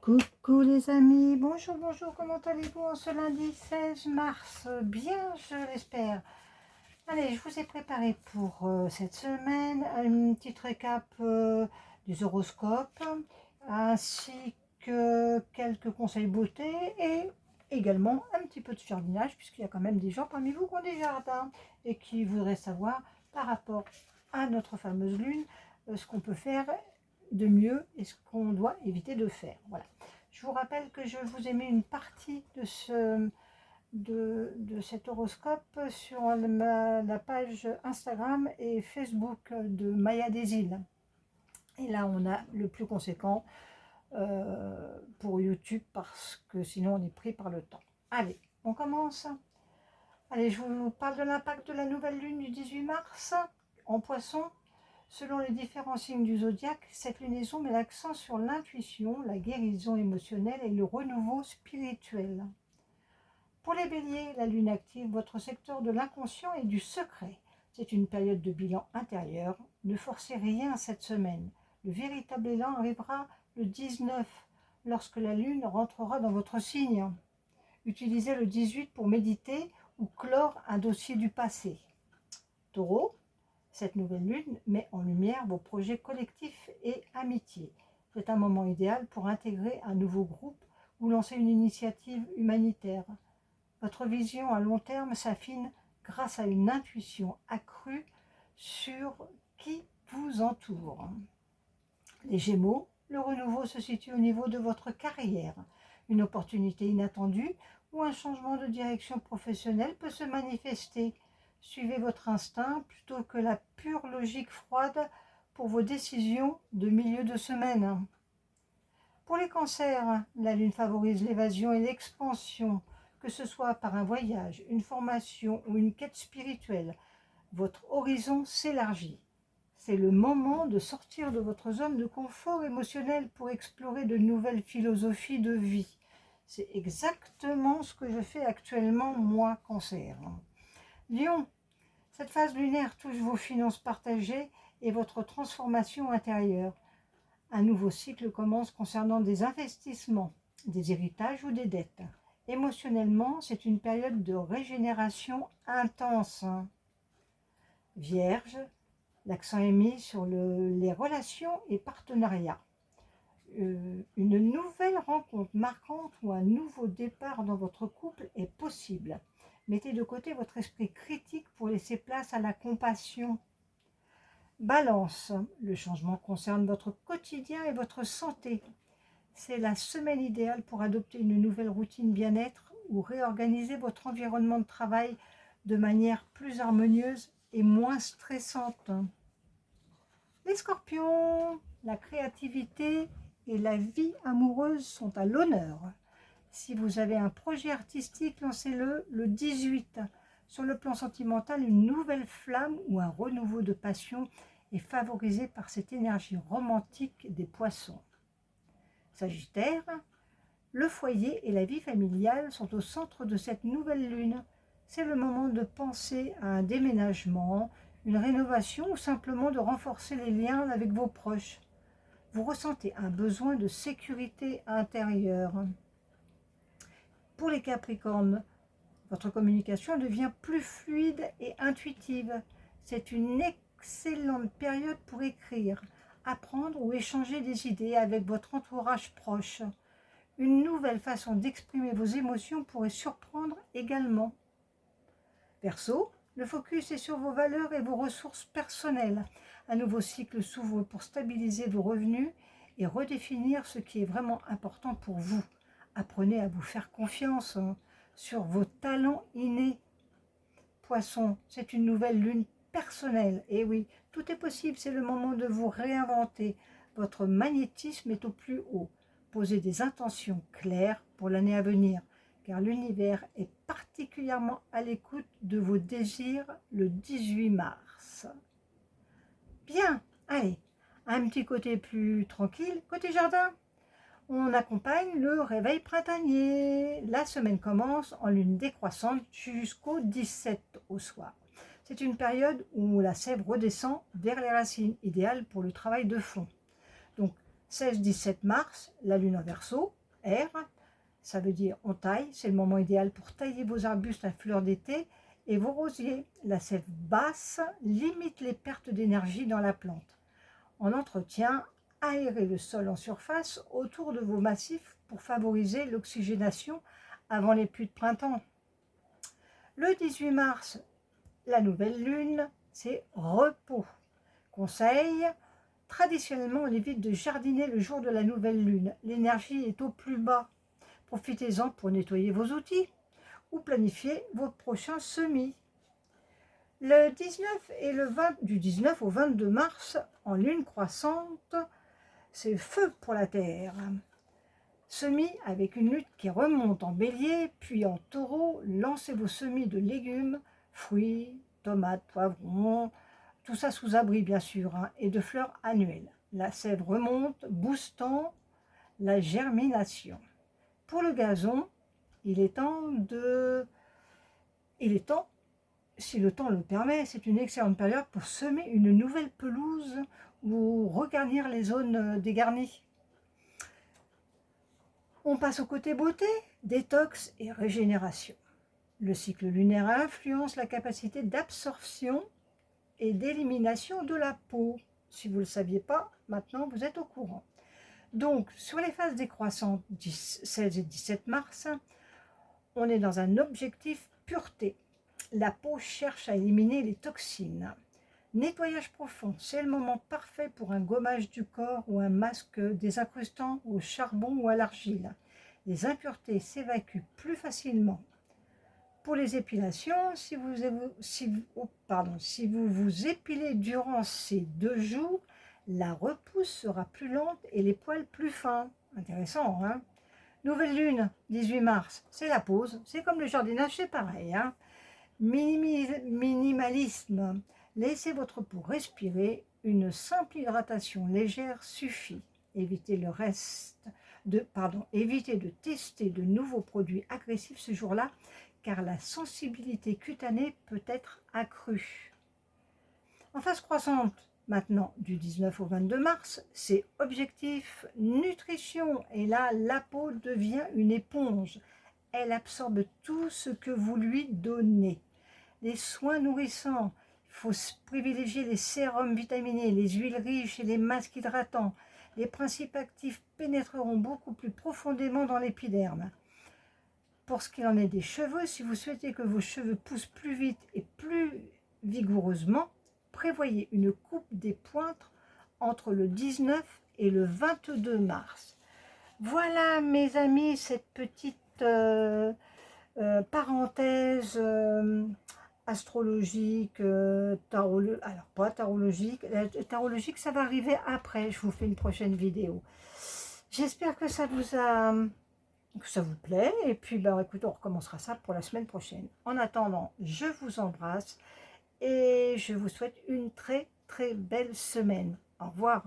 Coucou les amis, bonjour, comment allez-vous en ce lundi 16 mars? Bien, je l'espère. Allez, je vous ai préparé pour cette semaine une petite récap des horoscopes, ainsi que quelques conseils beauté et également un petit peu de jardinage, puisqu'il y a quand même des gens parmi vous qui ont des jardins et qui voudraient savoir par rapport à notre fameuse lune ce qu'on peut faire de mieux et ce qu'on doit éviter de faire. Voilà. Je vous rappelle que je vous ai mis une partie de cet horoscope sur la page Instagram et Facebook de Maya des Îles. Et là, on a le plus conséquent pour YouTube parce que sinon on est pris par le temps. Allez, on commence. Allez, je vous parle de l'impact de la nouvelle lune du 18 mars en Poisson. Selon les différents signes du zodiaque, cette lunaison met l'accent sur l'intuition, la guérison émotionnelle et le renouveau spirituel. Pour les béliers, la lune active votre secteur de l'inconscient et du secret. C'est une période de bilan intérieur. Ne forcez rien cette semaine. Le véritable élan arrivera le 19, lorsque la lune rentrera dans votre signe. Utilisez le 18 pour méditer ou clore un dossier du passé. Taureau, cette nouvelle lune met en lumière vos projets collectifs et amitiés. C'est un moment idéal pour intégrer un nouveau groupe ou lancer une initiative humanitaire. Votre vision à long terme s'affine grâce à une intuition accrue sur qui vous entoure. Les Gémeaux, le renouveau se situe au niveau de votre carrière. Une opportunité inattendue ou un changement de direction professionnelle peut se manifester. Suivez votre instinct plutôt que la pure logique froide pour vos décisions de milieu de semaine. Pour les cancers, la lune favorise l'évasion et l'expansion, que ce soit par un voyage, une formation ou une quête spirituelle. Votre horizon s'élargit. C'est le moment de sortir de votre zone de confort émotionnel pour explorer de nouvelles philosophies de vie. C'est exactement ce que je fais actuellement, moi, Cancer. Lion, cette phase lunaire touche vos finances partagées et votre transformation intérieure. Un nouveau cycle commence concernant des investissements, des héritages ou des dettes. Émotionnellement, c'est une période de régénération intense. Vierge, l'accent est mis sur les relations et partenariats. Une nouvelle rencontre marquante ou un nouveau départ dans votre couple est possible. Mettez de côté votre esprit critique pour laisser place à la compassion. Balance, le changement concerne votre quotidien et votre santé. C'est la semaine idéale pour adopter une nouvelle routine bien-être ou réorganiser votre environnement de travail de manière plus harmonieuse et moins stressante. Les Scorpions, la créativité et la vie amoureuse sont à l'honneur. Si vous avez un projet artistique, lancez-le le 18. Sur le plan sentimental, une nouvelle flamme ou un renouveau de passion est favorisé par cette énergie romantique des poissons. Sagittaire, le foyer et la vie familiale sont au centre de cette nouvelle lune. C'est le moment de penser à un déménagement, une rénovation ou simplement de renforcer les liens avec vos proches. Vous ressentez un besoin de sécurité intérieure. Pour les Capricornes, votre communication devient plus fluide et intuitive. C'est une excellente période pour écrire, apprendre ou échanger des idées avec votre entourage proche. Une nouvelle façon d'exprimer vos émotions pourrait surprendre également. Verseau, le focus est sur vos valeurs et vos ressources personnelles. Un nouveau cycle s'ouvre pour stabiliser vos revenus et redéfinir ce qui est vraiment important pour vous. Apprenez à vous faire confiance sur vos talents innés. Poisson, c'est une nouvelle lune personnelle. Et oui, tout est possible, c'est le moment de vous réinventer. Votre magnétisme est au plus haut. Posez des intentions claires pour l'année à venir, car l'univers est particulièrement à l'écoute de vos désirs le 18 mars. Bien, allez, un petit côté plus tranquille, côté jardin. On accompagne le réveil printanier. La semaine commence en lune décroissante jusqu'au 17 au soir. C'est une période où la sève redescend vers les racines, idéale pour le travail de fond. Donc, 16-17 mars, la lune en Verseau, R, ça veut dire on taille, c'est le moment idéal pour tailler vos arbustes à fleurs d'été et vos rosiers. La sève basse limite les pertes d'énergie dans la plante. En entretien, aérez le sol en surface autour de vos massifs pour favoriser l'oxygénation avant les pluies de printemps. Le 18 mars, la nouvelle lune, c'est repos. Conseil, traditionnellement on évite de jardiner le jour de la nouvelle lune. L'énergie est au plus bas. Profitez-en pour nettoyer vos outils ou planifier vos prochains semis. Le 19 et le 20, du 19 au 22 mars, en lune croissante, c'est feu pour la terre. Semis avec une lune qui remonte en bélier, puis en taureau, lancez vos semis de légumes, fruits, tomates, poivrons, tout ça sous abri bien sûr, hein, et de fleurs annuelles. La sève remonte, boostant la germination. Pour le gazon, il est temps, si le temps le permet, c'est une excellente période pour semer une nouvelle pelouse ou regarnir les zones dégarnies. On passe au côté beauté, détox et régénération. Le cycle lunaire influence la capacité d'absorption et d'élimination de la peau. Si vous ne le saviez pas, maintenant vous êtes au courant. Donc, sur les phases décroissantes 16 et 17 mars, on est dans un objectif pureté. La peau cherche à éliminer les toxines. Nettoyage profond, c'est le moment parfait pour un gommage du corps ou un masque désincrustant au charbon ou à l'argile. Les impuretés s'évacuent plus facilement. Pour les épilations, si vous vous épilez durant ces 2 jours, la repousse sera plus lente et les poils plus fins. Intéressant, hein? Nouvelle lune, 18 mars, c'est la pause. C'est comme le jardinage, c'est pareil, hein? Minimalisme. Laissez votre peau respirer. Une simple hydratation légère suffit. Évitez de tester de nouveaux produits agressifs ce jour-là, car la sensibilité cutanée peut être accrue. En phase croissante, maintenant, du 19 au 22 mars, c'est objectif nutrition. Et là, la peau devient une éponge. Elle absorbe tout ce que vous lui donnez. Les soins nourrissants, il faut privilégier les sérums vitaminés, les huiles riches et les masques hydratants. Les principes actifs pénétreront beaucoup plus profondément dans l'épiderme. Pour ce qu'il en est des cheveux, si vous souhaitez que vos cheveux poussent plus vite et plus vigoureusement, prévoyez une coupe des pointes entre le 19 et le 22 mars. Voilà mes amis, cette petite parenthèse astrologique, alors pas tarologique, tarologique ça va arriver après, je vous fais une prochaine vidéo. J'espère que ça vous plaît, et puis écoutez, on recommencera ça pour la semaine prochaine. En attendant, je vous embrasse et je vous souhaite une très très belle semaine. Au revoir.